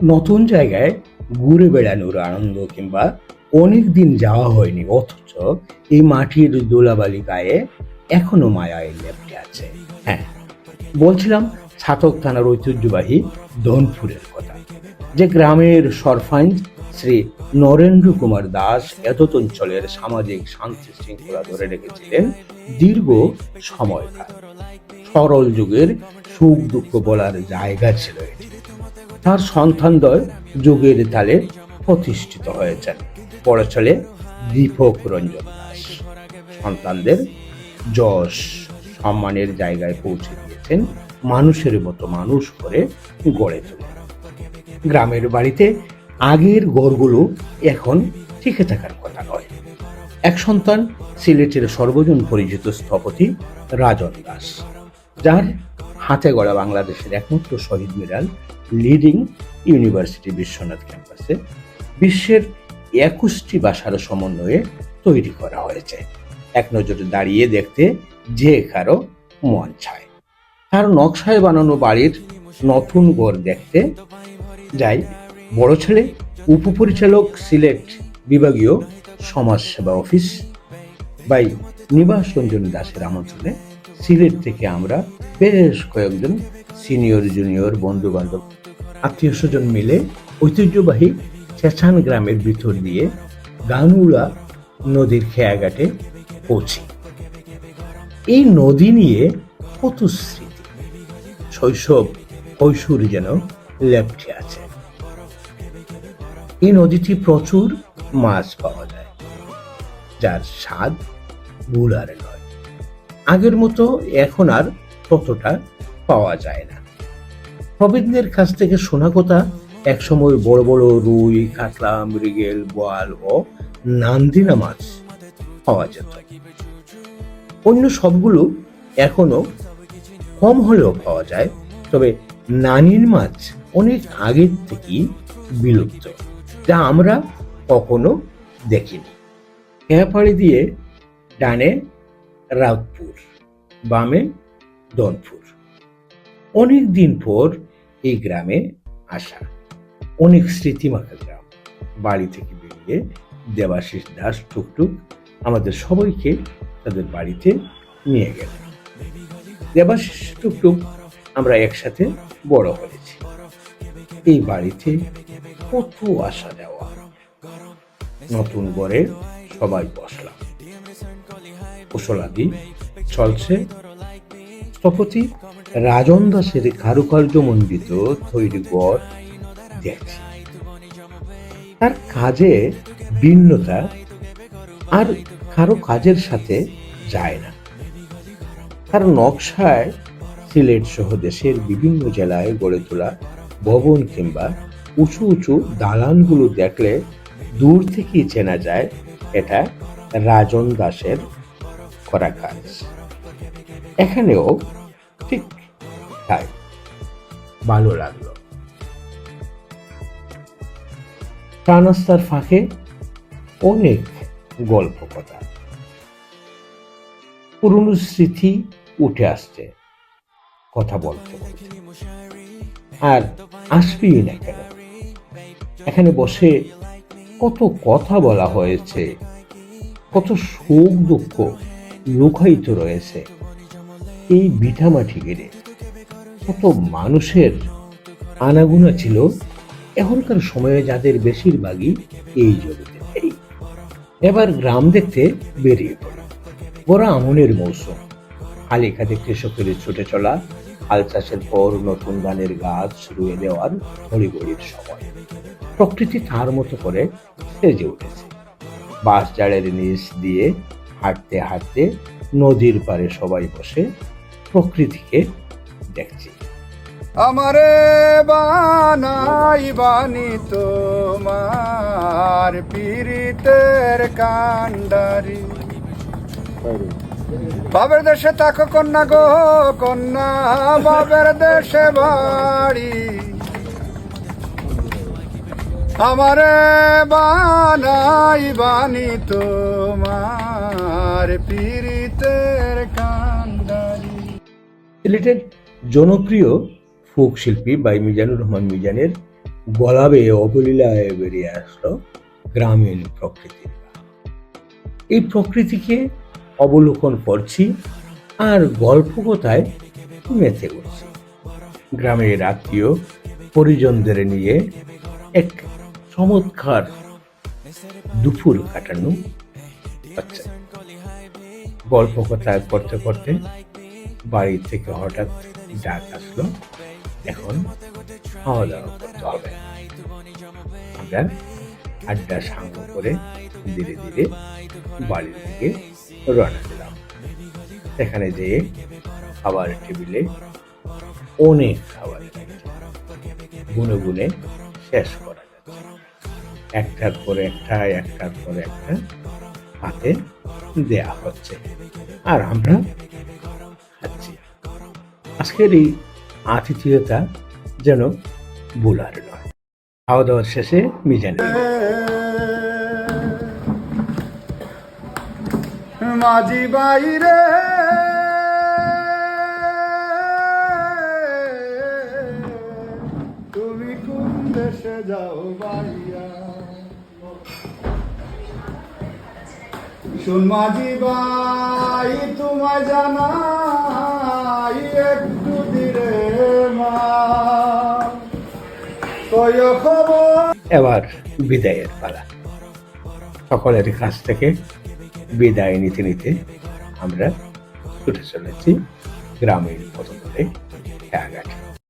নতুন জায়গায় ঘুরে বেড়ানোর আনন্দ কিংবা অনেক দিন যাওয়া হয়নি, অথচ এই মাটির ধুলাবালি গায়ে এখনো মায়ায় লেপ্টে আছে। হ্যাঁ, বলছিলাম ছাতক থানার ঐতিহ্যবাহী ধনপুরের কথা, যে গ্রামের সরপঞ্চ শ্রী নরেন্দ্র কুমার দাস এতদ অঞ্চলের সামাজিক শান্তি শৃঙ্খলা ধরে রেখেছিলেন দীর্ঘ সময়কাল। সরল যুগের সুখ দুঃখ বলার জায়গা ছিল এটি। তার সন্তানদ্বয় যুগের তালে প্রতিষ্ঠিত হয়েছেন। বড় ছেলে দীপক রঞ্জন দাস সন্তানদের যশ সম্মানের জায়গায় পৌঁছে দিয়েছেন, মানুষের মতো মানুষ করে গড়ে তোলেন। গ্রামের বাড়িতে আগের ঘরগুলো এখন টিকে থাকার কথা নয়। এক সন্তান সিলেটের সর্বজন পরিচিত স্থপতি রাজন দাস, যার হাতে গড়া বাংলাদেশের একমাত্র শহীদ মিনার লিডিং ইউনিভার্সিটি বিশ্বনাথ ক্যাম্পাসে বিশ্বের 21টি ভাষার সমন্বয়ে তৈরি করা হয়েছে। এক নজরে দাঁড়িয়ে দেখতে যে কারো মন চায়। তার নকশায় বানানো বাড়ির নতুন ঘর দেখতে যাই বড় ছেলে উপপরিচালক সিলেট বিভাগীয় সমাজসেবা অফিস বাই নিবাস রঞ্জন দাসের আমন্ত্রণে সিলেট থেকে আমরা বেশ কয়েকজন সিনিয়র জুনিয়র বন্ধু বান্ধব আত্মীয় স্বজন মিলে ঐতিহ্যবাহী চেঁচান গ্রামের ভিতর দিয়ে গানুলা নদীর খেয়াঘাটে পৌঁছি। এই নদী নিয়ে কত স্মৃতি, শৈশব কৈশোর যেন লেপ্টে আছে। এই নদীটি প্রচুর মাছ পাওয়া যায়, যার স্বাদ ভুলার নয়। আগের মতো এখন আর ততটা পাওয়া যায় না। প্রবীণদের কাছ থেকে শোনা কথা, একসময় বড় বড় রুই, কাতলা, মৃগেল, বোয়াল ও নান্দিনা মাছ পাওয়া যেত। অন্য সবগুলো এখনো কম হলেও পাওয়া যায়, তবে নানির মাছ অনেক আগের থেকেই বিলুপ্ত, যা আমরা কখনো দেখিনি। খেয়াপাড়ি দিয়ে ডানে রাউতপুর, বামে ধনপুর। অনেক দিন পর এই গ্রামে আসা, অনেক স্মৃতিমাখা গ্রাম। বাড়ি থেকে বেরিয়ে দেবাশিস দাস টুকটুক আমাদের সবাইকে তাদের বাড়িতে নিয়ে গেলেন। দেবাশিস টুকটুক আমরা একসাথে বড় হয়েছি। এই বাড়িতে কত আসা যাওয়া। নতুন ঘরে সবাই বসলাম, কুশলাদি চলছে। স্থপতি রাজন দাসের কারুকার্য মণ্ডিত তৈরি ঘর দেখছি। তার কাজে ভিন্নতা আর কারো কাজের সাথে যায় না। তার নকশায় সিলেট সহ দেশের বিভিন্ন জেলায় গড়ে তোলা ভবন কিংবা উঁচু উঁচু দালানগুলো দেখলে দূর থেকেই চেনা যায় এটা রাজন দাসের করা কাজ। এখানেও ঠিক তাই, ভালো লাগলো। চা নাস্তার ফাঁকে অনেক গল্প কথা, পুরনো স্মৃতি উঠে আসছে কথা বলতে বলতে। আর আসবেই না কেন, এখানে বসে কত কথা বলা হয়েছে, কত সুখ দুঃখ লুকায়িত রয়েছে এই ভিটামাটি ঘিরে। কত মানুষের আনাগোনা ছিল এখনকার সময়ে, যাদের বেশিরভাগই এই জগতে নেই। এবার গ্রাম দেখতে বেরিয়ে পড়ে। বড় আমনের মৌসুম, হালিখাতে কৃষকের ছুটে চলা, হাল চাষের পর নতুন ধানের গাছ রুয়ে দেওয়ার ঘড়িঘড়ির সময়। প্রকৃতি তার মতো করে সেজে উঠেছে। বাঁশ জাড়ের নিচ দিয়ে হাঁটতে হাঁটতে নদীর পাড়ে সবাই বসে প্রকৃতিকে দেখছি। আমারে বানাই বানি তোমার পীড়িতের কান্ডারি। বাবের দেশে তাকো কন্যা গো কন্যা, বাবের দেশে বাড়ি। আমারে বানাই বানি তোমার পীড়িতের কান্ডারি। সিলেটের জনপ্রিয় ফোক শিল্পী বাই মিজানুর রহমান মিজানের গলা বেয়ে অবলীলায় বেরিয়ে আসলো গ্রামীণ প্রকৃতির গান। এই প্রকৃতিকে অবলোকন করছি আর গল্প কথায় মেতে উঠছি। গ্রামের আত্মীয় পরিজনদের নিয়ে এক চমৎকার দুপুর কাটানো হচ্ছে। গল্প কথা করতে করতে বাড়ি থেকে হঠাৎ ডাক আসলো, এখন খাওয়া দাওয়া করতে হবে। আমরা আড্ডা সাঙ্গ করে ধীরে ধীরে বাড়ির দিকে রওনা দিলাম। সেখানে যেয়ে খাবার টেবিলে অনেক খাবার গুনে গুনে শেষ করা যাচ্ছে। একটার পর একটা হাতে দেয়া হচ্ছে আর আমরা খাচ্ছি। আজকের এই আতিথেয়তা যেন ভুলার নয়। খাওয়া দাওয়ার শেষে মিজান মাঝি বাইরে তুমি কোন দেশে যাও বাইয়া, শুন মাঝি ভাই তোমায় জানাই একটু ধীরে মা কয় খবর। এবার বিদায়ের পালা। সকলের কাছ থেকে বিদায় নিতে নিতে আমরা ছুটে চলেছি গ্রামের পথে খেয়াঘাটে।